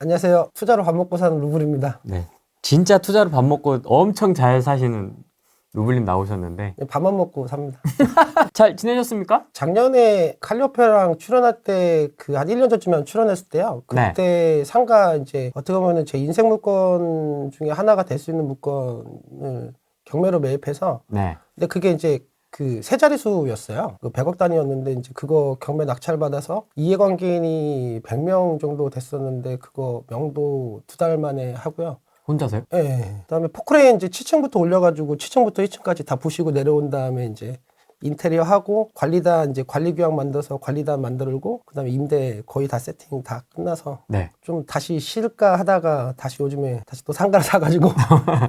안녕하세요. 투자로 밥 먹고 사는 루블입니다. 네. 진짜 투자로 밥 먹고 엄청 잘 사시는 루블님 나오셨는데 밥만 먹고 삽니다. 잘 지내셨습니까? 작년에 칼리오페랑 출연할 때 그 한 1년 전쯤에 출연했을 때요. 그때 상가 이제 어떻게 보면 제 인생 물건 중에 하나가 될 수 있는 물건을 경매로 매입해서 네. 근데 그게 이제 그 세 자릿수였어요. 그 100억 단위였는데 이제 그거 경매 낙찰 받아서 이해관계인이 100명 정도 됐었는데 그거 명도 2달 만에 하고요. 혼자서요? 예. 그다음에 포크레인 이제 7층부터 올려가지고 7층부터 2층까지 다 부시고 내려온 다음에 이제 인테리어 하고 관리단 이제 관리규약 만들어서 관리단 만들고 그다음에 임대 거의 다 세팅 다 끝나서 네. 좀 다시 쉴까 하다가 다시 요즘에 다시 또 상가를 사가지고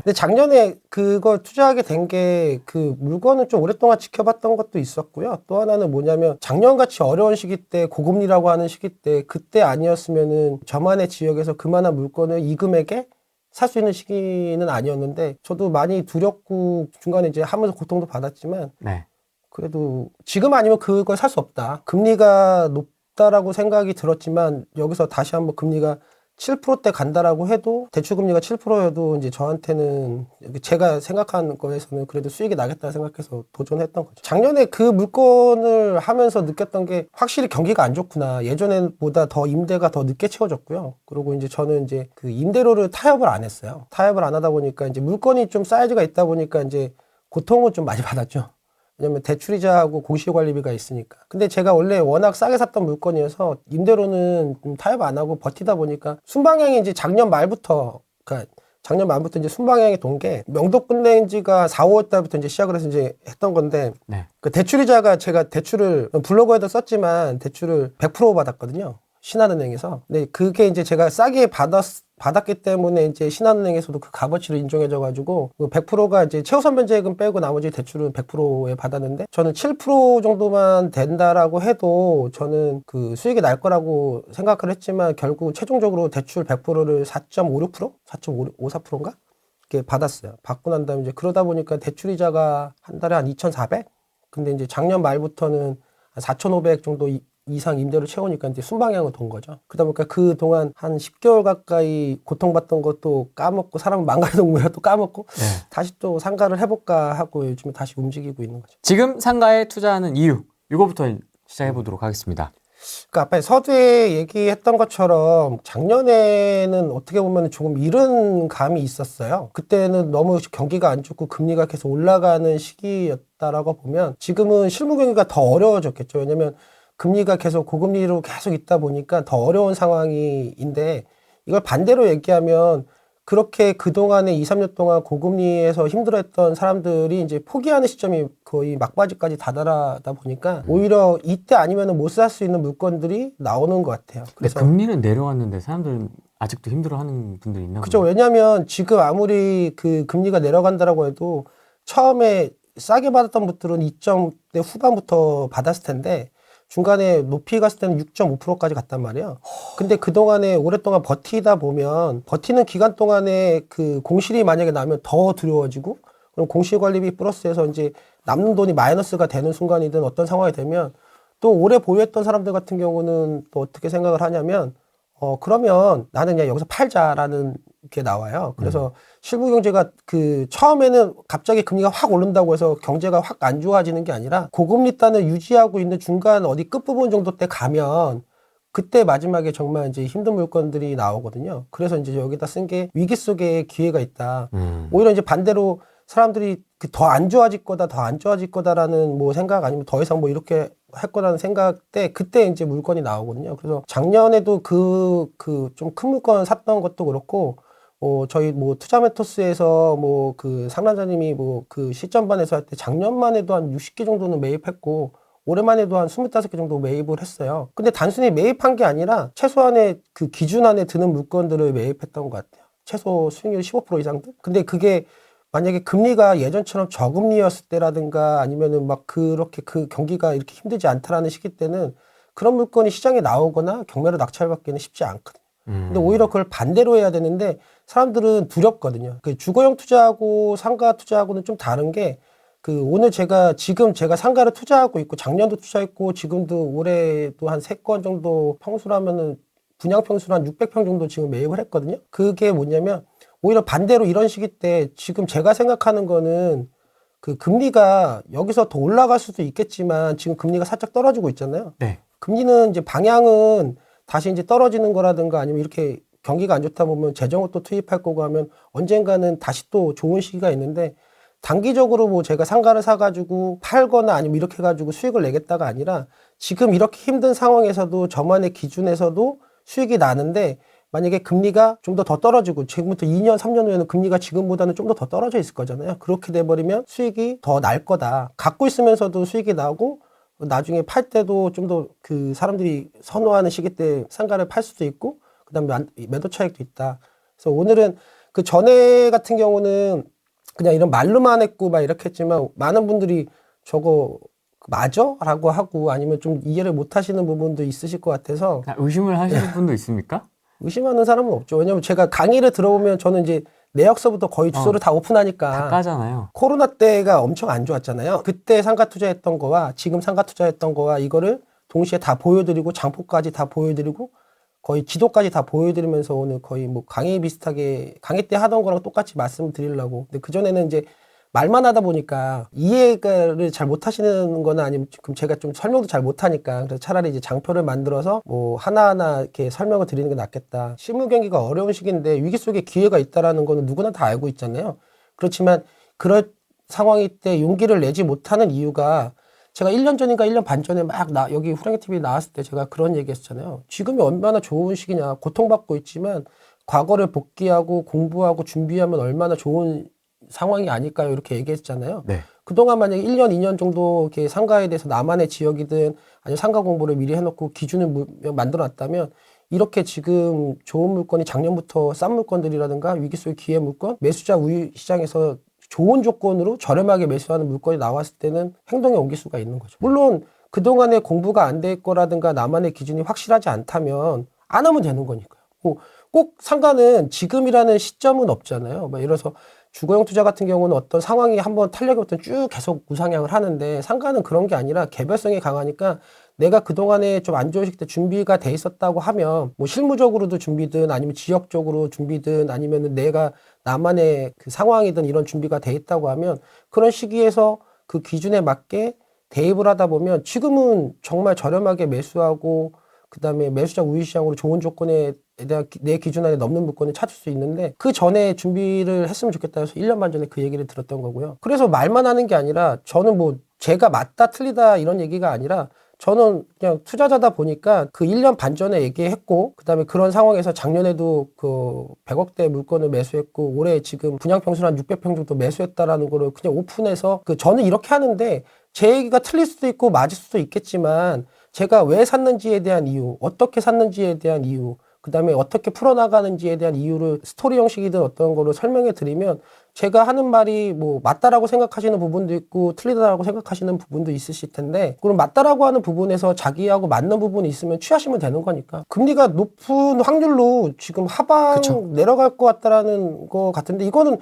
근데 작년에 그거 투자하게 된 게 그 물건을 좀 오랫동안 지켜봤던 것도 있었고요. 또 하나는 뭐냐면 작년같이 어려운 시기 때 고금리라고 하는 시기 때 그때 아니었으면은 저만의 지역에서 그만한 물건을 이 금액에 살 수 있는 시기는 아니었는데 저도 많이 두렵고 중간에 이제 하면서 고통도 받았지만 네. 그래도 지금 아니면 그걸 살 수 없다. 금리가 높다라고 생각이 들었지만 여기서 다시 한번 금리가 7%대 간다라고 해도 대출금리가 7%여도 이제 저한테는 제가 생각한 거에서는 그래도 수익이 나겠다 생각해서 도전했던 거죠. 작년에 그 물건을 하면서 느꼈던 게 확실히 경기가 안 좋구나. 예전보다 더 임대가 더 늦게 채워졌고요. 그리고 이제 저는 이제 그 임대료를 타협을 안 했어요. 타협을 안 하다 보니까 이제 물건이 좀 사이즈가 있다 보니까 이제 고통을 좀 많이 받았죠. 왜냐면 대출이자하고 공시관리비가 있으니까. 근데 제가 원래 워낙 싸게 샀던 물건이어서 임대로는 좀 타협 안 하고 버티다 보니까 순방향이 이제 작년 말부터 이제 순방향이 돈 게 명도 끝낸 지가 4, 5월 달부터 이제 시작을 해서 이제 했던 건데 네. 그 대출이자가 제가 대출을 블로그에도 썼지만 대출을 100% 받았거든요. 신한은행에서. 근데 그게 이제 제가 싸게 받았기 때문에 이제 신한은행에서도 그 값어치를 인정해줘가지고 100%가 이제 최우선 변제금 빼고 나머지 대출은 100%에 받았는데 저는 7% 정도만 된다라고 해도 저는 그 수익이 날 거라고 생각을 했지만 결국 최종적으로 대출 100%를 4.56%? 4.54%인가? 이렇게 받았어요. 받고 난 다음에 이제 그러다 보니까 대출이자가 한 달에 한 2,400? 근데 이제 작년 말부터는 4,500 정도 이상 임대료 채우니까 이제 순방향을 돈 거죠. 그러다 보니까 그동안 한 10개월 가까이 고통받던 것도 까먹고 사람은 망가져동물이라 또 까먹고 네. 다시 또 상가를 해볼까 하고 요즘에 다시 움직이고 있는 거죠. 지금 상가에 투자하는 이유 이거부터 시작해 보도록 하겠습니다. 그러니까 앞에 서두에 얘기했던 것처럼 작년에는 어떻게 보면 조금 이른 감이 있었어요. 그때는 너무 경기가 안 좋고 금리가 계속 올라가는 시기였다라고 보면 지금은 실무 경기가 더 어려워졌겠죠. 왜냐면 금리가 계속 고금리로 계속 있다 보니까 더 어려운 상황인데 이걸 반대로 얘기하면 그렇게 그동안에 2, 3년 동안 고금리에서 힘들어했던 사람들이 이제 포기하는 시점이 거의 막바지까지 다다르다 보니까 오히려 이때 아니면 못 살 수 있는 물건들이 나오는 것 같아요. 그래서 금리는 내려왔는데 사람들은 아직도 힘들어하는 분들이 있나 그죠. 보네요. 왜냐하면 지금 아무리 그 금리가 내려간다라고 해도 처음에 싸게 받았던 분들은 2점대 후반부터 받았을 텐데 중간에 높이 갔을 때는 6.5%까지 갔단 말이에요. 근데 그동안에 오랫동안 버티다 보면 버티는 기간 동안에 그 공실이 만약에 나면 더 두려워지고 그럼 공시관리비 플러스해서 이제 남는 돈이 마이너스가 되는 순간이든 어떤 상황이 되면 또 오래 보유했던 사람들 같은 경우는 또 어떻게 생각을 하냐면 그러면 나는 그냥 여기서 팔자라는 게 나와요. 그래서 실무 경제가 그 처음에는 갑자기 금리가 확 오른다고 해서 경제가 확 안 좋아지는 게 아니라 고금리 단을 유지하고 있는 중간 어디 끝부분 정도 때 가면 그때 마지막에 정말 이제 힘든 물건들이 나오거든요. 그래서 이제 여기다 쓴 게 위기 속에 기회가 있다. 오히려 이제 반대로 사람들이 더 안 좋아질 거다, 더 안 좋아질 거다라는 뭐 생각 아니면 더 이상 뭐 이렇게 할 거라는 생각 때 그때 이제 물건이 나오거든요. 그래서 작년에도 그 좀 큰 물건 샀던 것도 그렇고 저희 뭐 투자메토스에서 뭐 그 상담자님이 뭐 그 시점반에서 할 때 작년만 해도 한 60개 정도는 매입했고 올해만 해도 한 25개 정도 매입을 했어요. 근데 단순히 매입한 게 아니라 최소한의 그 기준 안에 드는 물건들을 매입했던 것 같아요. 최소 수익률 15% 이상들? 근데 그게 만약에 금리가 예전처럼 저금리였을 때라든가 아니면은 막 그렇게 그 경기가 이렇게 힘들지 않다라는 시기 때는 그런 물건이 시장에 나오거나 경매로 낙찰받기는 쉽지 않거든요. 근데 오히려 그걸 반대로 해야 되는데 사람들은 두렵거든요. 그 주거용 투자하고 상가 투자하고는 좀 다른 게 그 오늘 지금 제가 상가를 투자하고 있고 작년도 투자했고 지금도 올해도 한 3건 정도 평수라면은 분양평수로 한 600평 정도 지금 매입을 했거든요. 그게 뭐냐면 오히려 반대로 이런 시기 때 지금 제가 생각하는 거는 그 금리가 여기서 더 올라갈 수도 있겠지만 지금 금리가 살짝 떨어지고 있잖아요. 네. 금리는 이제 방향은 다시 이제 떨어지는 거라든가 아니면 이렇게 경기가 안 좋다 보면 재정을 또 투입할 거고 하면 언젠가는 다시 또 좋은 시기가 있는데 단기적으로 뭐 제가 상가를 사가지고 팔거나 아니면 이렇게 해가지고 수익을 내겠다가 아니라 지금 이렇게 힘든 상황에서도 저만의 기준에서도 수익이 나는데 만약에 금리가 좀 더 떨어지고 지금부터 2년, 3년 후에는 금리가 지금보다는 좀 더 떨어져 있을 거잖아요. 그렇게 돼버리면 수익이 더 날 거다. 갖고 있으면서도 수익이 나고 나중에 팔 때도 좀 더 그 사람들이 선호하는 시기 때 상가를 팔 수도 있고 그다음에 매도 차익도 있다. 그래서 오늘은 그 전에 같은 경우는 그냥 이런 말로만 했고 막 이렇게 했지만 많은 분들이 저거 맞아? 라고 하고 아니면 좀 이해를 못 하시는 부분도 있으실 것 같아서 의심을 하시는 분도 있습니까? 의심하는 사람은 없죠. 왜냐면 제가 강의를 들어보면 저는 이제 내역서부터 거의 주소를 다 오픈하니까 다 까잖아요. 코로나 때가 엄청 안 좋았잖아요. 그때 상가 투자했던 거와 지금 상가 투자했던 거와 이거를 동시에 다 보여드리고 장포까지 다 보여드리고 거의 지도까지 다 보여드리면서 오늘 거의 뭐 강의 비슷하게 강의 때 하던 거랑 똑같이 말씀드리려고. 근데 그전에는 이제 말만 하다 보니까 이해를 잘 못하시는 거나 아니면 그럼 제가 좀 설명도 잘 못하니까 그래서 차라리 이제 장표를 만들어서 뭐 하나하나 이렇게 설명을 드리는 게 낫겠다. 실무 경기가 어려운 시기인데 위기 속에 기회가 있다라는 거는 누구나 다 알고 있잖아요. 그렇지만 그럴 상황일 때 용기를 내지 못하는 이유가 제가 1년 전인가 1년 반 전에 막 여기 후랑이 TV 나왔을 때 제가 그런 얘기 했었잖아요. 지금이 얼마나 좋은 시기냐. 고통받고 있지만 과거를 복귀하고 공부하고 준비하면 얼마나 좋은 상황이 아닐까요? 이렇게 얘기했잖아요. 네. 그동안 만약에 1년, 2년 정도 이렇게 상가에 대해서 나만의 지역이든 아니면 상가 공부를 미리 해놓고 기준을 만들어 놨다면 이렇게 지금 좋은 물건이 작년부터 싼 물건들이라든가 위기 속의 기회 물건, 매수자 우위 시장에서 좋은 조건으로 저렴하게 매수하는 물건이 나왔을 때는 행동에 옮길 수가 있는 거죠. 물론 그동안에 공부가 안 될 거라든가 나만의 기준이 확실하지 않다면 안 하면 되는 거니까요. 꼭 상가는 지금이라는 시점은 없잖아요. 예를 들어서 주거용 투자 같은 경우는 어떤 상황이 한번 탄력이 오면 쭉 계속 우상향을 하는데 상가는 그런 게 아니라 개별성이 강하니까 내가 그동안에 좀 안 좋은 시기 때 준비가 돼 있었다고 하면 뭐 실무적으로도 준비든 아니면 지역적으로 준비든 아니면은 내가 나만의 그 상황이든 이런 준비가 돼 있다고 하면 그런 시기에서 그 기준에 맞게 대입을 하다 보면 지금은 정말 저렴하게 매수하고 그다음에 매수자 우위 시장으로 좋은 조건에 대한 내 기준 안에 넘는 물건을 찾을 수 있는데 그 전에 준비를 했으면 좋겠다 해서 1년 반 전에 그 얘기를 들었던 거고요. 그래서 말만 하는 게 아니라 저는 뭐 제가 맞다 틀리다 이런 얘기가 아니라 저는 그냥 투자자다 보니까 그 1년 반 전에 얘기했고 그다음에 그런 상황에서 작년에도 그 100억대 물건을 매수했고 올해 지금 분양평수를 한 600평 정도 매수했다라는 거를 그냥 오픈해서 그 저는 이렇게 하는데 제 얘기가 틀릴 수도 있고 맞을 수도 있겠지만 제가 왜 샀는지에 대한 이유, 어떻게 샀는지에 대한 이유, 그 다음에 어떻게 풀어나가는지에 대한 이유를 스토리 형식이든 어떤 거로 설명해 드리면 제가 하는 말이 뭐 맞다라고 생각하시는 부분도 있고 틀리다라고 생각하시는 부분도 있으실 텐데 그럼 맞다라고 하는 부분에서 자기하고 맞는 부분이 있으면 취하시면 되는 거니까 금리가 높은 확률로 지금 하방 그쵸. 내려갈 것 같다라는 거 같은데 이거는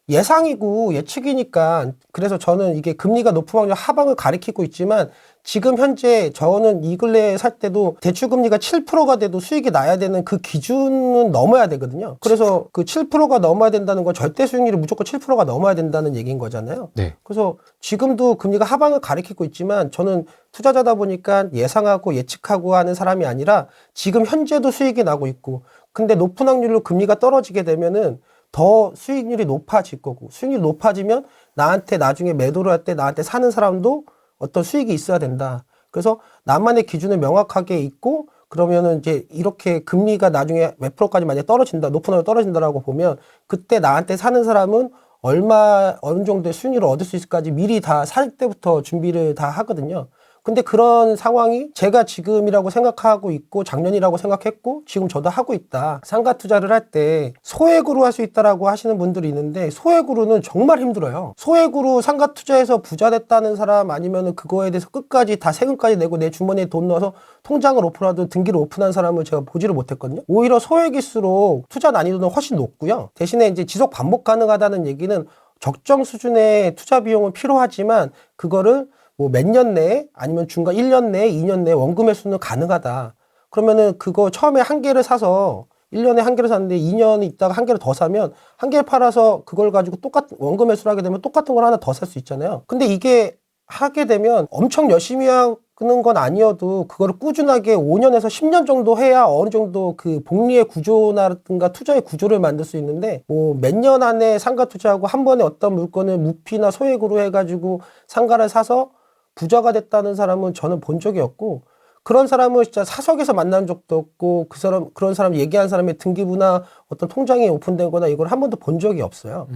예상이고 예측이니까 그래서 저는 이게 금리가 높은 확률 하방을 가리키고 있지만 지금 현재 저는 이 근래에 살 때도 대출금리가 7%가 돼도 수익이 나야 되는 그 기준은 넘어야 되거든요. 그래서 그 7%가 넘어야 된다는 건 절대 수익률이 무조건 7%가 넘어야 된다는 얘기인 거잖아요. 네. 그래서 지금도 금리가 하방을 가리키고 있지만 저는 투자자다 보니까 예상하고 예측하고 하는 사람이 아니라 지금 현재도 수익이 나고 있고 근데 높은 확률로 금리가 떨어지게 되면은 더 수익률이 높아질 거고 수익률이 높아지면 나한테 나중에 매도를 할 때 나한테 사는 사람도 어떤 수익이 있어야 된다. 그래서 나만의 기준을 명확하게 있고 그러면은 이제 이렇게 금리가 나중에 몇 프로까지 만약에 떨어진다, 높은 확률로 떨어진다라고 보면 그때 나한테 사는 사람은 어느 정도의 수익률을 얻을 수 있을까지 미리 다 살 때부터 준비를 다 하거든요. 근데 그런 상황이 제가 지금이라고 생각하고 있고 작년이라고 생각했고 지금 저도 하고 있다. 상가 투자를 할 때 소액으로 할 수 있다라고 하시는 분들이 있는데 소액으로는 정말 힘들어요. 소액으로 상가 투자해서 부자 됐다는 사람 아니면은 그거에 대해서 끝까지 다 세금까지 내고 내 주머니에 돈 넣어서 통장을 오픈하든 등기를 오픈한 사람을 제가 보지를 못했거든요. 오히려 소액일수록 투자 난이도는 훨씬 높고요. 대신에 이제 지속 반복 가능하다는 얘기는 적정 수준의 투자 비용은 필요하지만 그거를 뭐 몇 년 내에 아니면 중간 1년 내에 2년 내에 원금 회수는 가능하다. 그러면은 그거 처음에 한 개를 사서 1년에 한 개를 샀는데 2년 있다가 한 개를 더 사면 한 개를 팔아서 그걸 가지고 똑같은 원금 매수를 하게 되면 똑같은 걸 하나 더 살 수 있잖아요. 근데 이게 하게 되면 엄청 열심히 하는 건 아니어도 그거를 꾸준하게 5년에서 10년 정도 해야 어느 정도 그 복리의 구조라든가 투자의 구조를 만들 수 있는데 뭐 몇 년 안에 상가 투자하고 한 번에 어떤 물건을 무피나 소액으로 해가지고 상가를 사서 부자가 됐다는 사람은 저는 본 적이 없고 그런 사람은 진짜 사석에서 만난 적도 없고 그런 사람 얘기한 사람의 등기부나 어떤 통장이 오픈된 거나 이걸 한 번도 본 적이 없어요.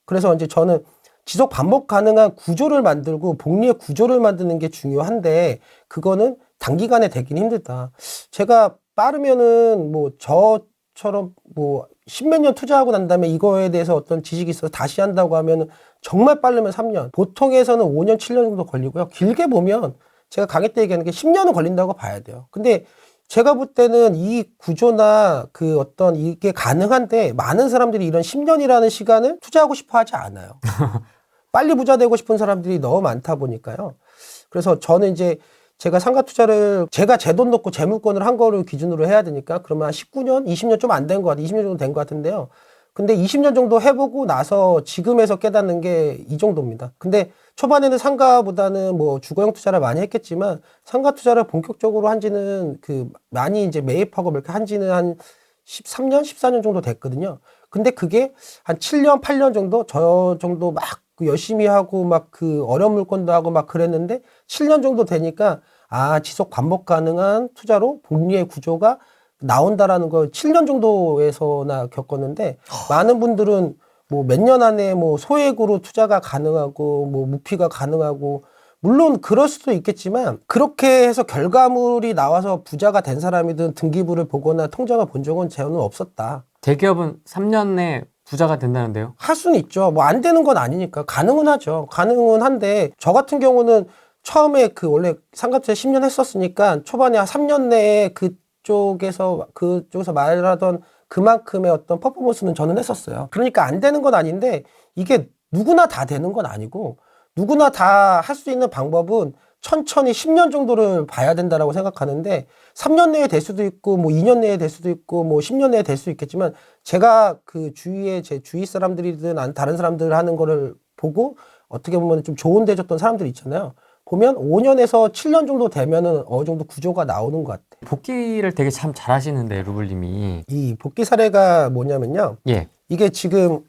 그래서 이제 저는 지속 반복 가능한 구조를 만들고 복리의 구조를 만드는 게 중요한데 그거는 단기간에 되긴 힘들다. 제가 빠르면은 뭐 저처럼 뭐 십몇 년 투자하고 난 다음에 이거에 대해서 어떤 지식이 있어서 다시 한다고 하면은 정말 빠르면 3년. 보통에서는 5년, 7년 정도 걸리고요. 길게 보면 제가 강의 때 얘기하는 게 10년은 걸린다고 봐야 돼요. 근데 제가 볼 때는 이 구조나 그 어떤 이게 가능한데 많은 사람들이 이런 10년이라는 시간을 투자하고 싶어 하지 않아요. 빨리 부자 되고 싶은 사람들이 너무 많다 보니까요. 그래서 저는 이제 제가 상가 투자를 제가 제 돈 넣고 제 물건을 한 거를 기준으로 해야 되니까 그러면 한 19년, 20년 좀 안 된 것 같아요. 20년 정도 된 것 같은데요. 근데 20년 정도 해보고 나서 지금에서 깨닫는 게 이 정도입니다. 근데 초반에는 상가보다는 뭐 주거용 투자를 많이 했겠지만 상가 투자를 본격적으로 한 지는 그 많이 이제 매입하고 이렇게 한 지는 한 13년, 14년 정도 됐거든요. 근데 그게 한 7년, 8년 정도 저 정도 막 열심히 하고 막 그 어려운 물건도 하고 막 그랬는데 7년 정도 되니까 아, 지속 반복 가능한 투자로 복리의 구조가 나온다라는 걸 7년 정도에서나 겪었는데 많은 분들은 뭐 몇 년 안에 뭐 소액으로 투자가 가능하고 뭐 무피가 가능하고 물론 그럴 수도 있겠지만 그렇게 해서 결과물이 나와서 부자가 된 사람이든 등기부를 보거나 통장을 본 적은 저는 없었다. 대기업은 3년 내 부자가 된다는데요? 할 수는 있죠. 뭐 안 되는 건 아니니까 가능은 하죠. 가능은 한데 저 같은 경우는 처음에 그 원래 상가투자 10년 했었으니까 초반에 한 3년 내에 그쪽에서 말하던 그만큼의 어떤 퍼포먼스는 저는 했었어요. 그러니까 안 되는 건 아닌데 이게 누구나 다 되는 건 아니고 누구나 다 할 수 있는 방법은 천천히 10년 정도를 봐야 된다라고 생각하는데 3년 내에 될 수도 있고 뭐 2년 내에 될 수도 있고 뭐 10년 내에 될 수 있겠지만 제가 그 주위에 제 주위 사람들이든 다른 사람들 하는 거를 보고 어떻게 보면 좀 좋은 데 줬던 사람들 있잖아요. 보면 5년에서 7년 정도 되면은 어느 정도 구조가 나오는 것 같아요. 복귀를 되게 참 잘하시는데 루블님이. 이 복귀 사례가 뭐냐면요. 예. 이게 지금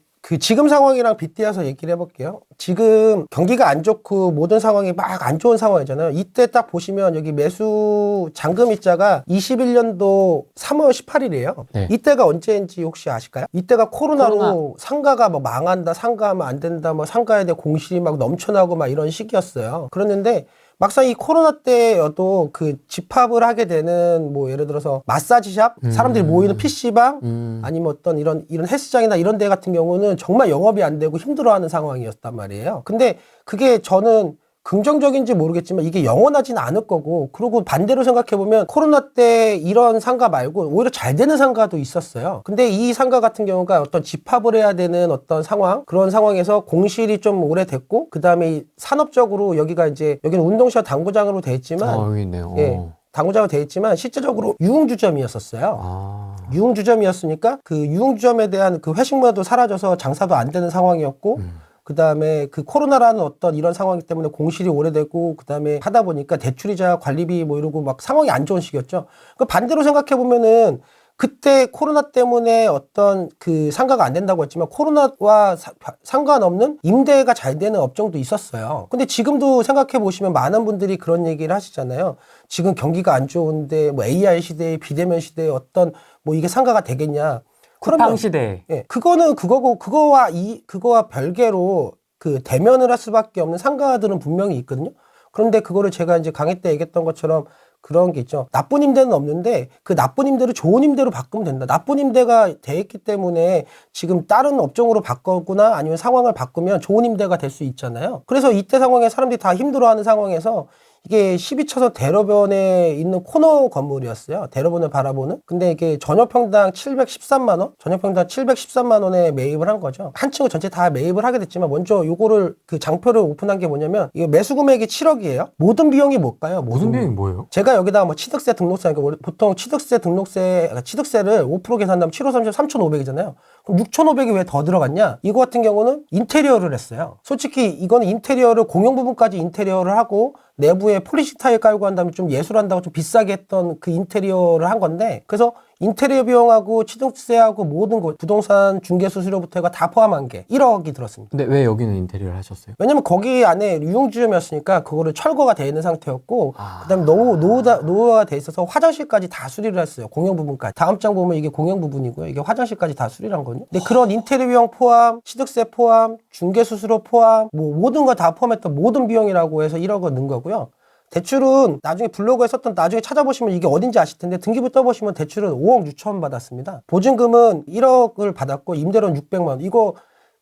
상황이랑 빗대어서 얘기를 해볼게요. 지금 경기가 안 좋고 모든 상황이 막 안 좋은 상황이잖아요. 이때 딱 보시면 여기 매수 잔금 일자가 21년도 3월 18일이에요. 네. 이때가 언제인지 혹시 아실까요? 이때가 코로나로 상가가 뭐 망한다, 상가하면 안 된다, 뭐 상가에 대해 공실이 막 넘쳐나고 막 이런 시기였어요. 그랬는데 막상 이 코로나 때여도 그 집합을 하게 되는 뭐 예를 들어서 마사지샵, 사람들이 모이는 PC방, 아니면 어떤 이런 헬스장이나 이런 데 같은 경우는 정말 영업이 안 되고 힘들어하는 상황이었단 말이에요. 근데 그게 저는 긍정적인지 모르겠지만 이게 영원하지는 않을 거고 그리고 반대로 생각해보면 코로나 때 이런 상가 말고 오히려 잘 되는 상가도 있었어요. 근데 이 상가 같은 경우가 어떤 집합을 해야 되는 어떤 상황 그런 상황에서 공실이 좀 오래됐고 그 다음에 산업적으로 여기는 운동시설 당구장으로 돼 있지만 여기 있네요. 예, 당구장으로 돼 있지만 실제적으로 유흥주점이었었어요. 아. 유흥주점이었으니까 그 유흥주점에 대한 그 회식 문화도 사라져서 장사도 안 되는 상황이었고 그 다음에 그 코로나라는 어떤 이런 상황 때문에 공실이 오래되고 그 다음에 하다 보니까 대출이자 관리비 뭐 이러고 막 상황이 안 좋은 시기였죠. 그 반대로 생각해 보면은 그때 코로나 때문에 어떤 그 상가가 안 된다고 했지만 코로나와 상관없는 임대가 잘 되는 업종도 있었어요. 근데 지금도 생각해 보시면 많은 분들이 그런 얘기를 하시잖아요. 지금 경기가 안 좋은데 뭐 AI 시대에 비대면 시대에 어떤 뭐 이게 상가가 되겠냐. 쿠팡 시대. 예, 그거는 그거고 그거와 별개로 그 대면을 할 수밖에 없는 상가들은 분명히 있거든요. 그런데 그거를 제가 이제 강의 때 얘기했던 것처럼 그런 게 있죠. 나쁜 임대는 없는데 그 나쁜 임대를 좋은 임대로 바꾸면 된다. 나쁜 임대가 돼 있기 때문에 지금 다른 업종으로 바꾸거나 아니면 상황을 바꾸면 좋은 임대가 될 수 있잖아요. 그래서 이때 상황에 사람들이 다 힘들어하는 상황에서 이게 12차선 대로변에 있는 코너 건물이었어요. 대로변을 바라보는. 근데 이게 전용평당 713만 원, 전용평당 713만 원에 매입을 한 거죠. 한 층을 전체 다 매입을 하게 됐지만 먼저 요거를 그 장표를 오픈한 게 뭐냐면 이게 매수 금액이 7억이에요. 모든 비용이 뭘까요? 무슨 비용이 뭐예요? 제가 여기다가 뭐 취득세 등록세, 그러니까 보통 취득세 등록세, 취득세를 5% 계산하면 7호 30, 3,500이잖아요. 그럼 6,500이 왜 더 들어갔냐? 이거 같은 경우는 인테리어를 했어요. 솔직히 이거는 인테리어를 공용 부분까지 인테리어를 하고 내부에 폴리시 타일 깔고 한 다음에 좀 예술한다고 좀 비싸게 했던 그 인테리어를 한 건데 그래서 인테리어 비용하고 취득세하고 모든 거 부동산 중개 수수료부터 해가 다 포함한 게 1억이 들었습니다. 근데 왜 여기는 인테리어를 하셨어요? 왜냐면 거기 안에 유흥주점이었으니까 그거를 철거가 돼 있는 상태였고 그다음에 너무 노후가 돼 있어서 화장실까지 다 수리를 했어요. 공용 부분까지. 다음 장 보면 이게 공용 부분이고요. 이게 화장실까지 다 수리를 한 거거든요. 근데 그런 인테리어 비용 포함, 취득세 포함, 중개 수수료 포함, 뭐 모든 거 다 포함했던 모든 비용이라고 해서 1억을 넣은 거고요. 대출은 나중에 블로그에 썼던 나중에 찾아보시면 이게 어딘지 아실 텐데 등기부 떠보시면 대출은 5억 6천 받았습니다. 보증금은 1억을 받았고 임대료는 600만 원. 이거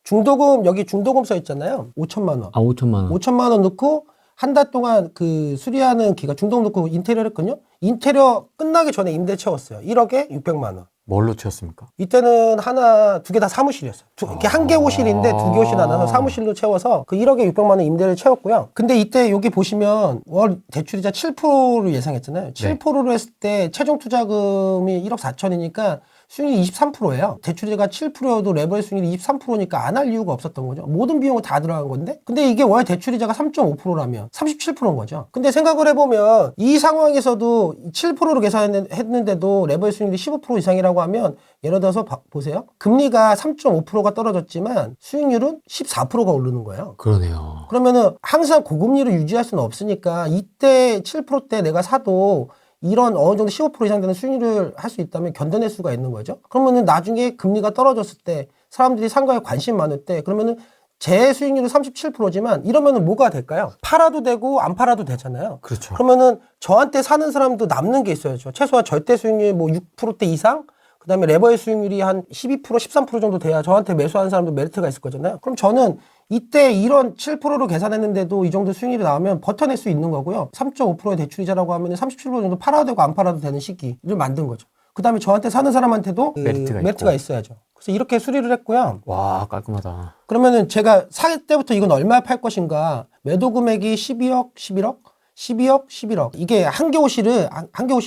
중도금 여기 중도금 써 있잖아요. 5천만 원. 아, 5천만 원. 5천만 원 넣고 한 달 동안 그 수리하는 기간 중도금 넣고 인테리어를 했거든요. 인테리어 끝나기 전에 임대 채웠어요. 1억에 600만 원. 뭘로 채웠습니까? 이때는 하나, 두 개 다 사무실이었어요. 이렇게 한 개 호실인데 두 개 호실 나눠서 사무실로 채워서 그 1억에 600만 원 임대를 채웠고요. 근데 이때 여기 보시면 월 대출이자 7%를 예상했잖아요. 7%로 했을 때 최종 투자금이 1억 4천이니까 수익률이 23%예요. 대출이자가 7%여도 레버리지 수익률이 23%니까 안 할 이유가 없었던 거죠. 모든 비용은 다 들어간 건데 근데 이게 월 대출이자가 3.5%라면 37%인 거죠. 근데 생각을 해보면 이 상황에서도 7%로 계산했는데도 레버리지 수익률이 15% 이상이라고 하면 예를 들어서 보세요. 금리가 3.5%가 떨어졌지만 수익률은 14%가 오르는 거예요. 그러네요. 그러면은 항상 고금리를 유지할 수는 없으니까 이때 7%대 내가 사도 이런 어느 정도 15% 이상 되는 수익률을 할 수 있다면 견뎌낼 수가 있는 거죠. 그러면은 나중에 금리가 떨어졌을 때 사람들이 상가에 관심 많을 때 그러면은 제 수익률은 37%지만 이러면은 뭐가 될까요? 팔아도 되고 안 팔아도 되잖아요. 그렇죠. 그러면은 저한테 사는 사람도 남는 게 있어야죠. 최소한 절대 수익률 뭐 6%대 이상 그 다음에 레버의 수익률이 한 12%, 13% 정도 돼야 저한테 매수하는 사람도 메리트가 있을 거잖아요. 그럼 저는 이때 이런 7%로 계산했는데도 이 정도 수익률이 나오면 버텨낼 수 있는 거고요. 3.5%의 대출이자라고 하면 37% 정도 팔아도 되고 안 팔아도 되는 시기를 만든 거죠. 그 다음에 저한테 사는 사람한테도 메리트가 있어야죠. 그래서 이렇게 수리를 했고요. 와, 깔끔하다. 그러면은 제가 살 때부터 이건 얼마에 팔 것인가. 매도 금액이 12억, 11억? 12억, 11억. 이게 한 개 호실을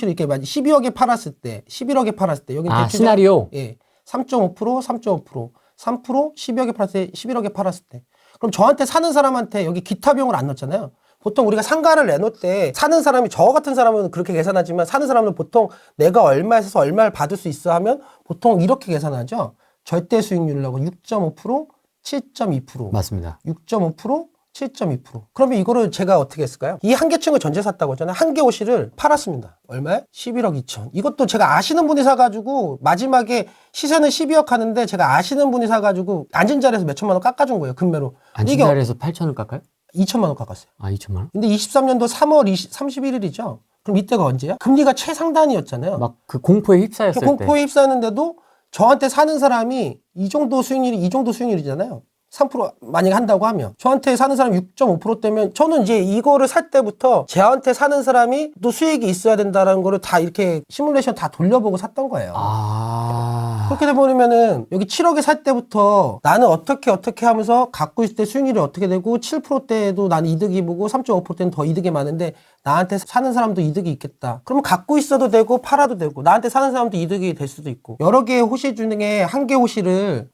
이렇게 12억에 팔았을 때, 11억에 팔았을 때, 여기 시나리오? 예. 3.5%, 3.5%, 3%, 12억에 팔았을 때, 11억에 팔았을 때. 그럼 저한테 사는 사람한테 여기 기타 비용을 안 넣었잖아요. 보통 우리가 상가를 내놓을 때 사는 사람이 저 같은 사람은 그렇게 계산하지만 사는 사람은 보통 내가 얼마에 사서 얼마를 받을 수 있어 하면 보통 이렇게 계산하죠. 절대 수익률이라고 6.5%, 7.2%. 맞습니다. 6.5%, 7.2%. 그러면 이거를 제가 어떻게 했을까요? 이 한 개 층을 전체 샀다고 했잖아요. 한 개 호실을 팔았습니다. 얼마에? 11억 2천. 이것도 제가 아시는 분이 사가지고 마지막에 시세는 12억 하는데 제가 아시는 분이 사가지고 앉은 자리에서 몇 천만 원 깎아준 거예요. 금매로. 앉은 자리에서 8천을 깎아요? 2천만 원 깎았어요. 아, 2천만 원? 근데 23년도 3월 31일이죠. 그럼 이때가 언제야? 금리가 최상단이었잖아요. 막 그 공포에 휩싸였을 때. 공포에 휩싸였는데도 저한테 사는 사람이 이 정도 수익률이잖아요. 3% 만약에 한다고 하면 저한테 사는 사람이 6.5%대면 저는 이제 이거를 살 때부터 저한테 사는 사람이 또 수익이 있어야 된다는 거를 다 이렇게 시뮬레이션 다 돌려보고 샀던 거예요. 그렇게 돼버리면은 여기 7억에 살 때부터 나는 어떻게 하면서 갖고 있을 때 수익률이 어떻게 되고 7%대도 나는 이득이 보고 3.5%대는 더 이득이 많은데 나한테 사는 사람도 이득이 있겠다. 그러면 갖고 있어도 되고 팔아도 되고 나한테 사는 사람도 이득이 될 수도 있고 여러 개의 호실 중에 한 개 호실을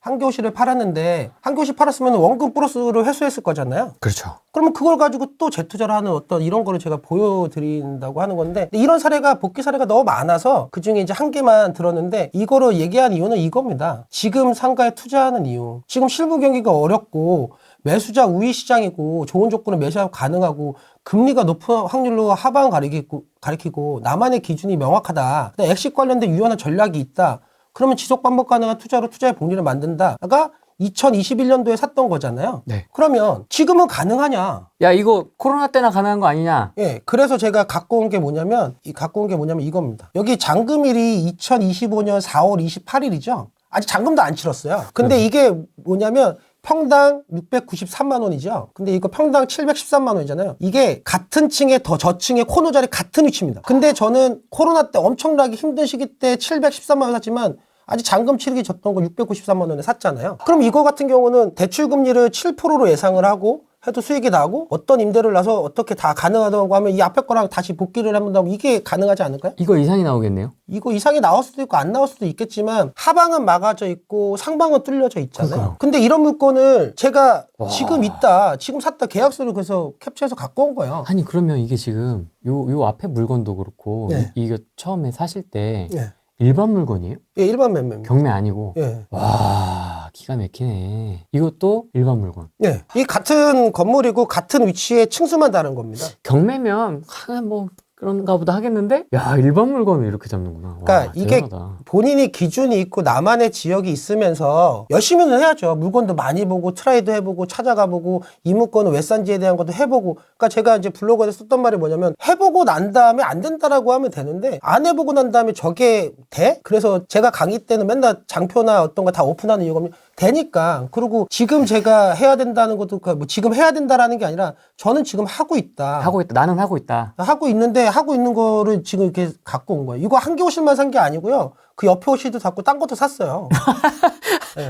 팔았는데 한 개 호실 팔았으면 원금 플러스로 회수했을 거잖아요. 그렇죠. 그러면 그걸 가지고 또 재투자를 하는 어떤 이런 거를 제가 보여드린다고 하는 건데 이런 사례가 복귀 사례가 너무 많아서 그중에 이제 한 개만 들었는데 이거를 얘기한 이유는 이겁니다. 지금 상가에 투자하는 이유. 지금 실무 경기가 어렵고 매수자 우위 시장이고 좋은 조건을 매수하고 가능하고 금리가 높은 확률로 하방 가리키고 나만의 기준이 명확하다. 엑식 관련된 유연한 전략이 있다. 그러면 지속 반복 가능한 투자로 투자의 복리를 만든다가 2021년도에 샀던 거잖아요. 네. 그러면 지금은 가능하냐? 야, 이거 코로나 때나 가능한 거 아니냐? 예. 그래서 제가 갖고 온 게 뭐냐면 이겁니다. 여기 잔금일이 2025년 4월 28일이죠. 아직 잔금도 안 치렀어요. 근데 이게 뭐냐면 평당 693만 원이죠. 근데 이거 평당 713만 원이잖아요. 이게 같은 층에 더 저층에 코너 자리 같은 위치입니다. 근데 저는 코로나 때 엄청나게 힘든 시기 때 713만 원 샀지만 아직 잔금 치르기 졌던 거 693만 원에 샀잖아요. 그럼 이거 같은 경우는 대출 금리를 7%로 예상을 하고 해도 수익이 나고 어떤 임대를 나서 어떻게 다 가능하다고 하면 이 앞에 거랑 다시 복기를 한다면 이게 가능하지 않을까요? 이거 이상이 나오겠네요. 이거 이상이 나올 수도 있고 안 나올 수도 있겠지만 하방은 막아져 있고 상방은 뚫려져 있잖아요. 그러니까요. 근데 이런 물건을 제가 와. 지금 샀다 계약서를 그래서 캡처해서 갖고 온 거예요. 아니 그러면 이게 지금 요 앞에 물건도 그렇고 네. 이거 처음에 사실 때 예. 일반 물건이에요? 예, 일반 매매입니다. 경매 아니고. 예. 와 기가 막히네. 이것도 일반 물건. 예. 이 같은 건물이고 같은 위치에 층수만 다른 겁니다. 경매면 뭐 그런가 보다 하겠는데 야 일반 물건을 이렇게 잡는구나. 그러니까 와, 이게 대단하다. 본인이 기준이 있고 나만의 지역이 있으면서 열심히는 해야죠. 물건도 많이 보고 트라이도 해보고 찾아가보고 이 물건은 왜 싼지에 대한 것도 해보고. 그러니까 제가 이제 블로그에 썼던 말이 뭐냐면 해보고 난 다음에 안 된다라고 하면 되는데 안 해보고 난 다음에 저게 돼? 그래서 제가 강의 때는 맨날 장표나 어떤 거 다 오픈하는 이유가 되니까. 그리고 지금 제가 해야 된다는 것도 뭐 지금 해야 된다라는 게 아니라 저는 지금 하고 있다. 하고 있다. 나는 하고 있다. 하고 있는데 하고 있는 거를 지금 이렇게 갖고 온 거예요. 이거 한 개 옷실만 산 게 아니고요. 그 옆에 옷실도 샀고 딴 것도 샀어요.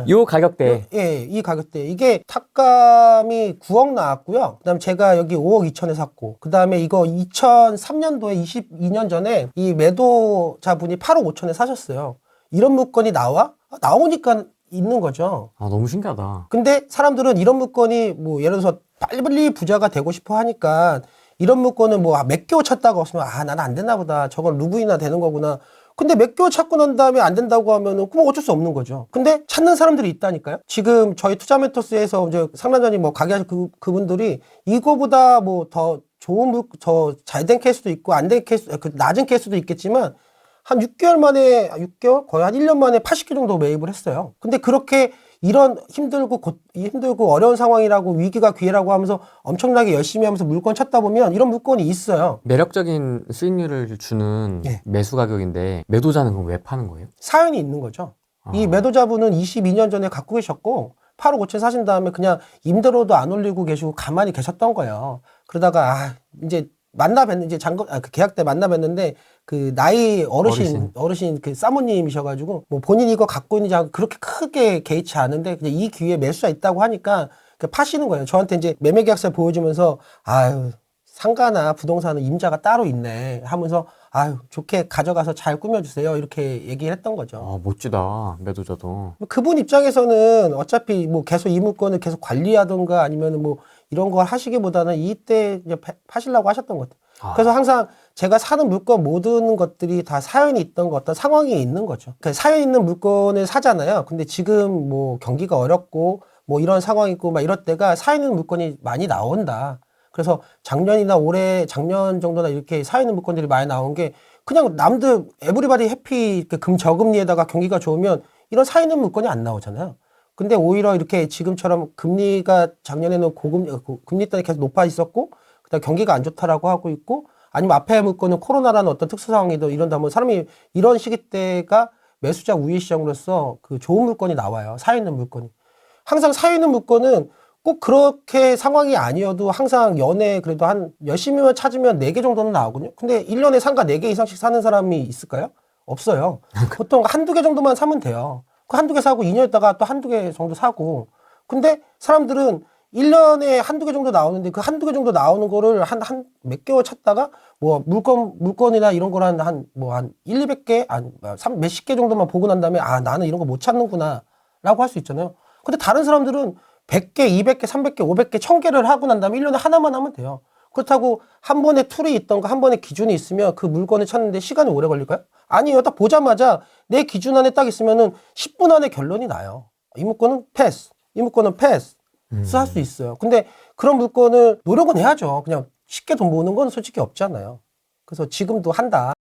요 가격대. 예, 이 가격대. 이게 탁감이 9억 나왔고요. 그다음에 제가 여기 5억 2천에 샀고, 그다음에 이거 2003년도에 22년 전에 이 매도자분이 8억 5천에 사셨어요. 이런 물건이 나오니까 있는 거죠. 아 너무 신기하다. 근데 사람들은 이런 물건이 뭐 예를 들어서 빨리 부자가 되고 싶어 하니까 이런 물건은 뭐 몇 개월 찾다가 없으면 나는 안 되나 보다. 저건 루브이나 되는 거구나. 근데 몇 개월 찾고 난 다음에 안 된다고 하면은 그럼 어쩔 수 없는 거죠. 근데 찾는 사람들이 있다니까요. 지금 저희 투자멘토스에서 이제 상담자님 뭐 가게하신 그분들이 이거보다 뭐 더 좋은 더 잘 된 케이스도 있고 안 된 케이스, 낮은 케이스도 있겠지만 한 6개월 만에, 6개월? 거의 한 1년 만에 80개 정도 매입을 했어요. 근데 그렇게 이런 힘들고 어려운 상황이라고 위기가 기회라고 하면서 엄청나게 열심히 하면서 물건 찾다 보면 이런 물건이 있어요. 매력적인 수익률을 주는 예. 매수 가격인데 매도자는 그럼 왜 파는 거예요? 사연이 있는 거죠. 이 아. 매도자분은 22년 전에 갖고 계셨고 8억 5천 사신 다음에 그냥 임대료도 안 올리고 계시고 가만히 계셨던 거예요. 그러다가 이제 이제 그 계약 때 만나 뵀는데 그 나이 어르신 그 사모님이셔가지고 뭐 본인이 이거 갖고 있는지 그렇게 크게 개의치 않은데 그냥 이 기회에 매수가 있다고 하니까 파시는 거예요. 저한테 이제 매매 계약서 보여주면서 아유 상가나 부동산은 임자가 따로 있네 하면서 아유 좋게 가져가서 잘 꾸며주세요 이렇게 얘기를 했던 거죠. 아 멋지다 매도자도. 그분 입장에서는 어차피 뭐 계속 이 물건을 계속 관리하던가 아니면 뭐 이런 걸 하시기보다는 이때 이제 파시려고 하셨던 것 같아요. 그래서 항상 제가 사는 물건 모든 것들이 다 사연이 있던 것, 어떤 상황이 있는 거죠. 그 사연 있는 물건을 사잖아요. 근데 지금 뭐 경기가 어렵고 뭐 이런 상황이 있고 막 이럴 때가 사연 있는 물건이 많이 나온다. 그래서 작년 정도나 이렇게 사연 있는 물건들이 많이 나온 게 그냥 남들 에브리바디 해피 저금리에다가 경기가 좋으면 이런 사연 있는 물건이 안 나오잖아요. 근데 오히려 이렇게 지금처럼 금리가 작년에는 금리 때문에 계속 높아 있었고, 그다음 경기가 안 좋다라고 하고 있고, 아니면 앞에 물건은 코로나라는 어떤 특수 상황이든 이런다면 사람이 이런 시기 때가 매수자 우위 시장으로서 그 좋은 물건이 나와요. 사유 있는 물건이. 항상 사유 있는 물건은 꼭 그렇게 상황이 아니어도 항상 연에 그래도 한 열심히만 찾으면 4개 정도는 나오거든요. 근데 1년에 상가 4개 이상씩 사는 사람이 있을까요? 없어요. 보통 한두 개 정도만 사면 돼요. 그 한두 개 사고 2년 있다가 또 한두 개 정도 사고. 근데 사람들은 1년에 한두 개 정도 나오는데 그 한두 개 정도 나오는 거를 한 몇 개월 찾다가 뭐 물건이나 이런 걸 한 1, 200개, 몇십 개 정도만 보고 난 다음에 나는 이런 거 못 찾는구나 라고 할 수 있잖아요. 근데 다른 사람들은 100개, 200개, 300개, 500개, 1000개를 하고 난 다음에 1년에 하나만 하면 돼요. 그렇다고 한 번에 툴이 있던가 한 번에 기준이 있으면 그 물건을 찾는데 시간이 오래 걸릴까요? 아니에요. 딱 보자마자 내 기준 안에 딱 있으면은 10분 안에 결론이 나요. 이 물건은 패스, 이 물건은 패스. 할 수 있어요. 근데 그런 물건을 노력은 해야죠. 그냥 쉽게 돈 모으는 건 솔직히 없잖아요. 그래서 지금도 한다.